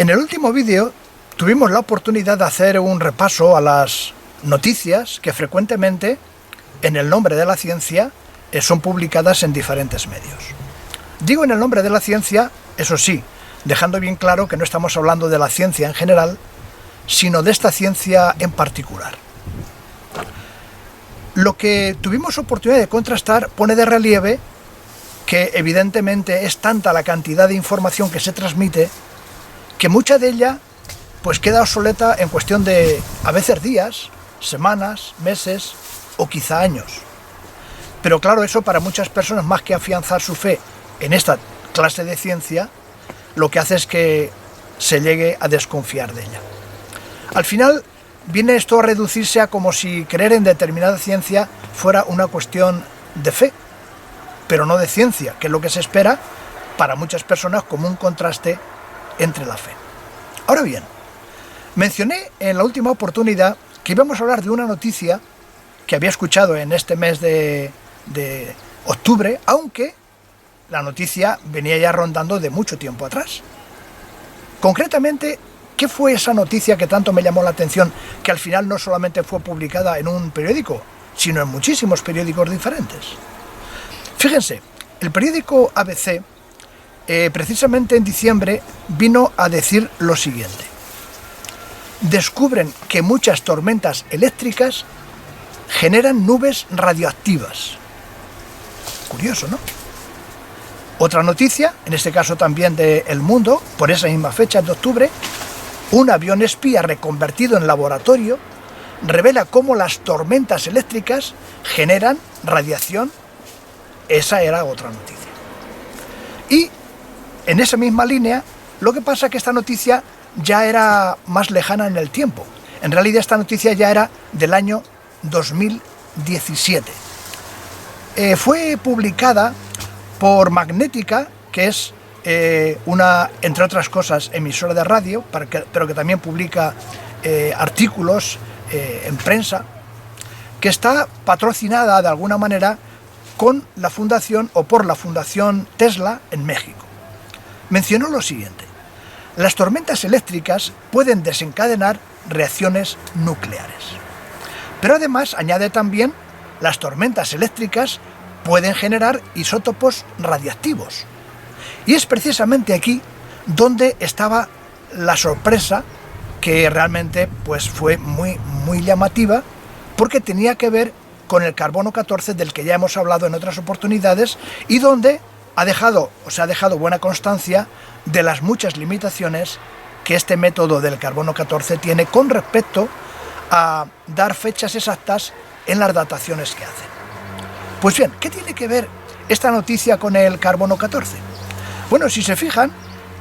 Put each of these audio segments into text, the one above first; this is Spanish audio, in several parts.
En el último vídeo tuvimos la oportunidad de hacer un repaso a las noticias que frecuentemente, en el nombre de la ciencia, son publicadas en diferentes medios. Digo en el nombre de la ciencia, eso sí, dejando bien claro que no estamos hablando de la ciencia en general, sino de esta ciencia en particular. Lo que tuvimos oportunidad de contrastar pone de relieve que evidentemente es tanta la cantidad de información que se transmite que mucha de ella pues queda obsoleta en cuestión de a veces días, semanas, meses o quizá años. Pero claro, eso para muchas personas, más que afianzar su fe en esta clase de ciencia, lo que hace es que se llegue a desconfiar de ella. Al final viene esto a reducirse a como si creer en determinada ciencia fuera una cuestión de fe, pero no de ciencia, que es lo que se espera para muchas personas como un contraste entre la fe. Ahora bien, mencioné en la última oportunidad que íbamos a hablar de una noticia que había escuchado en este mes de octubre, aunque la noticia venía ya rondando de mucho tiempo atrás. Concretamente, ¿qué fue esa noticia que tanto me llamó la atención, que al final no solamente fue publicada en un periódico, sino en muchísimos periódicos diferentes? Fíjense, el periódico ABC, precisamente en diciembre, vino a decir lo siguiente. Descubren que muchas tormentas eléctricas generan nubes radioactivas. Curioso, ¿no? Otra noticia, en este caso también de El Mundo, por esa misma fecha de octubre, un avión espía reconvertido en laboratorio revela cómo las tormentas eléctricas generan radiación. Esa era otra noticia. Y en esa misma línea, lo que pasa es que esta noticia ya era más lejana en el tiempo. En realidad esta noticia ya era del año 2017. Fue publicada por Magnética, que es una, entre otras cosas, emisora de radio, pero que también publica artículos en prensa, que está patrocinada de alguna manera con la fundación o por la Fundación Tesla en México. Mencionó lo siguiente: las tormentas eléctricas pueden desencadenar reacciones nucleares. Pero además añade también, las tormentas eléctricas pueden generar isótopos radiactivos. Y es precisamente aquí donde estaba la sorpresa, que realmente pues fue muy llamativa, porque tenía que ver con el carbono 14, del que ya hemos hablado en otras oportunidades, y donde se ha dejado buena constancia de las muchas limitaciones que este método del carbono 14 tiene con respecto a dar fechas exactas en las dataciones que hace. Pues bien, ¿qué tiene que ver esta noticia con el carbono 14? Bueno, si se fijan,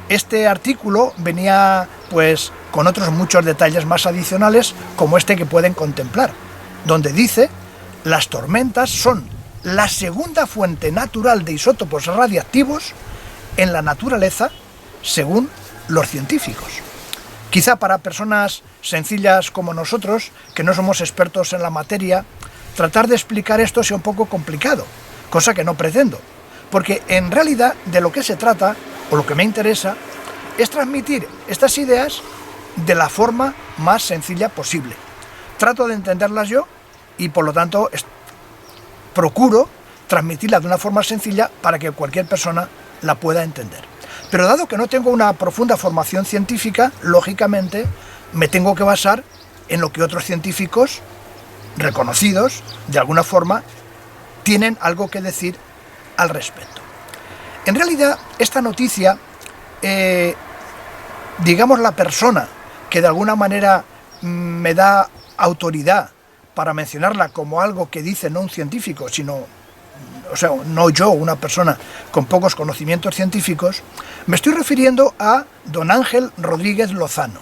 este artículo venía pues con otros muchos detalles más adicionales, como este que pueden contemplar, donde dice: las tormentas son la segunda fuente natural de isótopos radiactivos en la naturaleza, según los científicos. Quizá para personas sencillas como nosotros, que no somos expertos en la materia, tratar de explicar esto sea un poco complicado, cosa que no pretendo, porque en realidad de lo que se trata, o lo que me interesa, es transmitir estas ideas de la forma más sencilla posible. Trato de entenderlas yo y por lo tanto procuro transmitirlas de una forma sencilla para que cualquier persona la pueda entender. Pero dado que no tengo una profunda formación científica, lógicamente me tengo que basar en lo que otros científicos reconocidos, de alguna forma, tienen algo que decir al respecto. En realidad, esta noticia, digamos, la persona que de alguna manera me da autoridad para mencionarla como algo que dice no un científico, sino, o sea, no yo, una persona con pocos conocimientos científicos, me estoy refiriendo a don Ángel Rodríguez Lozano.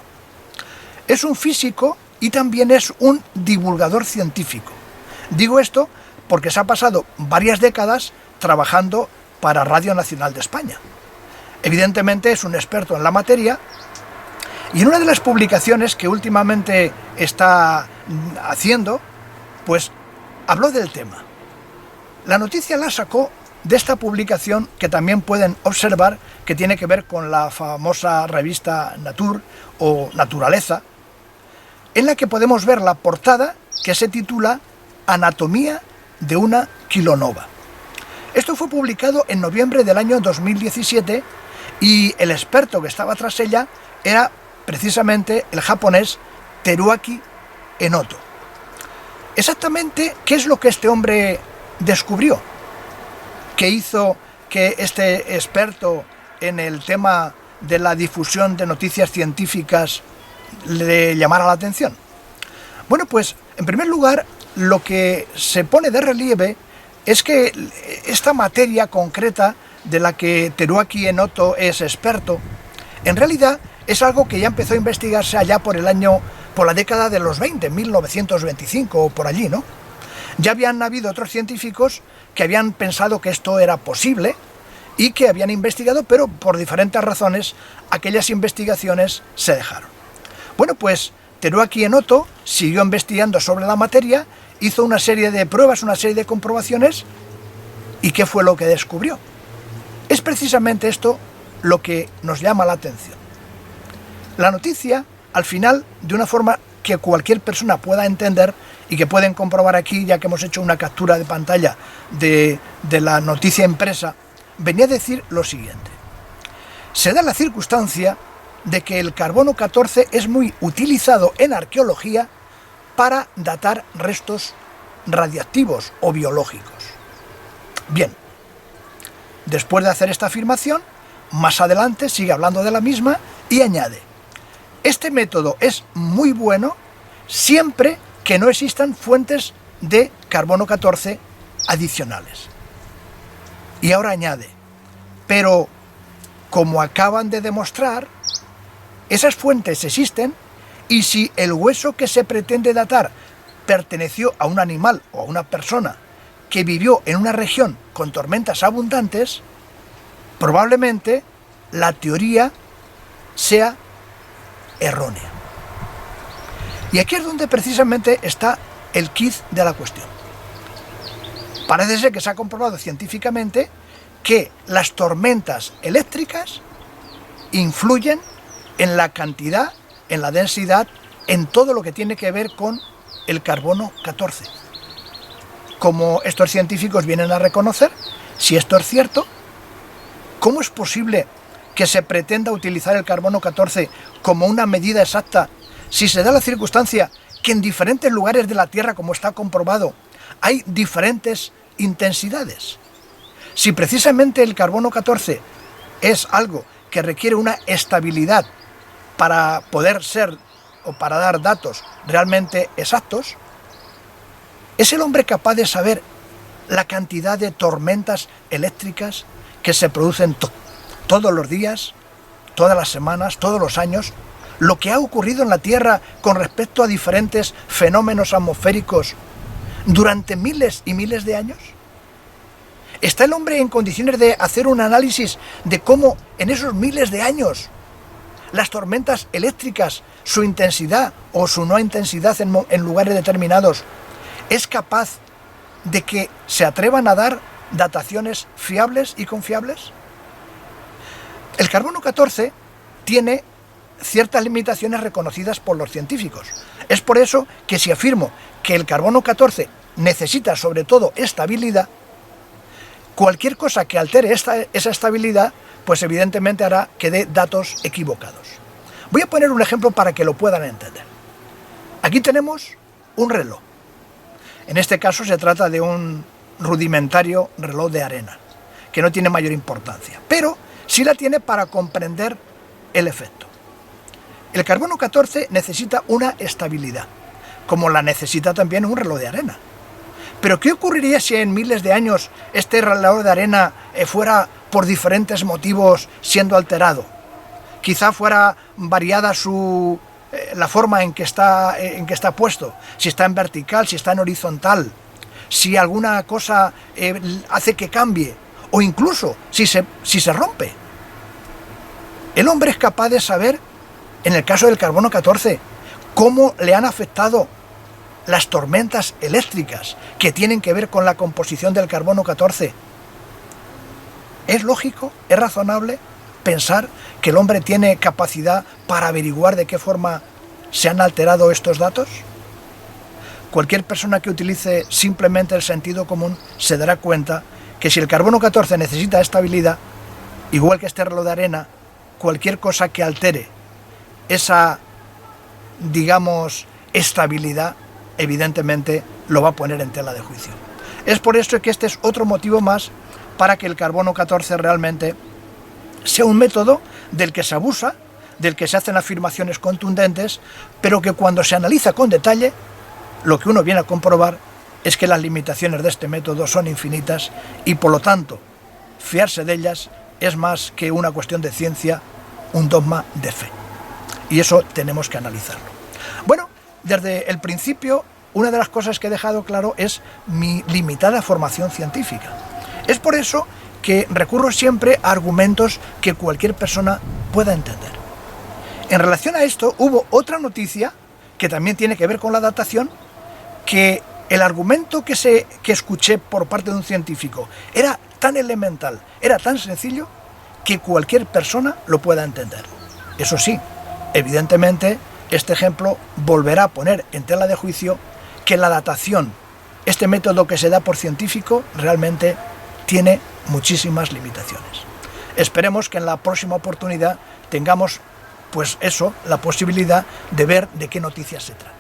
Es un físico y también es un divulgador científico. Digo esto porque se ha pasado varias décadas trabajando para Radio Nacional de España. Evidentemente es un experto en la materia, y en una de las publicaciones que últimamente está haciendo, pues habló del tema. La noticia la sacó de esta publicación que también pueden observar, que tiene que ver con la famosa revista Nature o Naturaleza, en la que podemos ver la portada que se titula Anatomía de una kilonova. Esto fue publicado en noviembre del año 2017 y el experto que estaba tras ella era precisamente el japonés Teruaki Enoto. Exactamente, ¿qué es lo que este hombre descubrió? ¿Qué hizo que este experto en el tema de la difusión de noticias científicas le llamara la atención? Bueno, pues en primer lugar, lo que se pone de relieve es que esta materia concreta de la que Teruaki Enoto es experto, en realidad es algo que ya empezó a investigarse allá por la década de los 20, 1925 o por allí, ¿no? Ya habían habido otros científicos que habían pensado que esto era posible y que habían investigado, pero por diferentes razones aquellas investigaciones se dejaron. Bueno, pues Teruaki Enoto siguió investigando sobre la materia, hizo una serie de pruebas, una serie de comprobaciones, ¿y qué fue lo que descubrió? Es precisamente esto lo que nos llama la atención. La noticia, al final, de una forma que cualquier persona pueda entender y que pueden comprobar aquí, ya que hemos hecho una captura de pantalla de la noticia impresa, venía a decir lo siguiente. Se da la circunstancia de que el carbono 14 es muy utilizado en arqueología para datar restos radiactivos o biológicos. Bien, después de hacer esta afirmación, más adelante sigue hablando de la misma y añade: este método es muy bueno siempre que no existan fuentes de carbono 14 adicionales. Y ahora añade: pero como acaban de demostrar, esas fuentes existen, y si el hueso que se pretende datar perteneció a un animal o a una persona que vivió en una región con tormentas abundantes, probablemente la teoría sea errónea. Y aquí es donde precisamente está el quid de la cuestión. Parece ser que se ha comprobado científicamente que las tormentas eléctricas influyen en la cantidad, en la densidad, en todo lo que tiene que ver con el carbono 14. Como estos científicos vienen a reconocer, si esto es cierto, ¿cómo es posible que se pretenda utilizar el carbono 14 como una medida exacta si se da la circunstancia que en diferentes lugares de la Tierra, como está comprobado, hay diferentes intensidades? Si precisamente el carbono 14 es algo que requiere una estabilidad para poder ser o para dar datos realmente exactos, ¿es el hombre capaz de saber la cantidad de tormentas eléctricas que se producen todos los días, todas las semanas, todos los años? Lo que ha ocurrido en la Tierra con respecto a diferentes fenómenos atmosféricos durante miles y miles de años. ¿Está el hombre en condiciones de hacer un análisis de cómo en esos miles de años las tormentas eléctricas, su intensidad o su no intensidad en lugares determinados, es capaz de que se atrevan a dar dataciones fiables y confiables? El carbono 14 tiene ciertas limitaciones reconocidas por los científicos. Es por eso que si afirmo que el carbono 14 necesita sobre todo estabilidad, cualquier cosa que altere esa estabilidad, pues evidentemente hará que dé datos equivocados. Voy a poner un ejemplo para que lo puedan entender. Aquí tenemos un reloj. En este caso se trata de un rudimentario reloj de arena, que no tiene mayor importancia, pero sí la tiene para comprender el efecto. El carbono 14 necesita una estabilidad, como la necesita también un reloj de arena. Pero ¿qué ocurriría si en miles de años este reloj de arena fuera por diferentes motivos siendo alterado? Quizá fuera variada la forma en que está puesto, si está en vertical, si está en horizontal, si alguna cosa hace que cambie, o incluso si se rompe. El hombre es capaz de saber, en el caso del carbono 14, cómo le han afectado las tormentas eléctricas que tienen que ver con la composición del carbono 14 ¿Es lógico, es razonable pensar que el hombre tiene capacidad para averiguar de qué forma se han alterado estos datos? Cualquier persona que utilice simplemente el sentido común se dará cuenta que si el carbono 14 necesita estabilidad, igual que este reloj de arena, cualquier cosa que altere esa, digamos, estabilidad, evidentemente lo va a poner en tela de juicio. Es por esto que este es otro motivo más para que el carbono 14 realmente sea un método del que se abusa, del que se hacen afirmaciones contundentes, pero que cuando se analiza con detalle, lo que uno viene a comprobar es que las limitaciones de este método son infinitas y por lo tanto fiarse de ellas es más que una cuestión de ciencia, un dogma de fe. Y eso tenemos que analizarlo. Bueno, desde el principio, una de las cosas que he dejado claro es mi limitada formación científica. Es por eso que recurro siempre a argumentos que cualquier persona pueda entender. En relación a esto, hubo otra noticia que también tiene que ver con la datación, que el argumento que escuché por parte de un científico era tan elemental, era tan sencillo, que cualquier persona lo pueda entender. Eso sí, evidentemente, este ejemplo volverá a poner en tela de juicio que la datación, este método que se da por científico, realmente tiene muchísimas limitaciones. Esperemos que en la próxima oportunidad tengamos, pues eso, la posibilidad de ver de qué noticias se trata.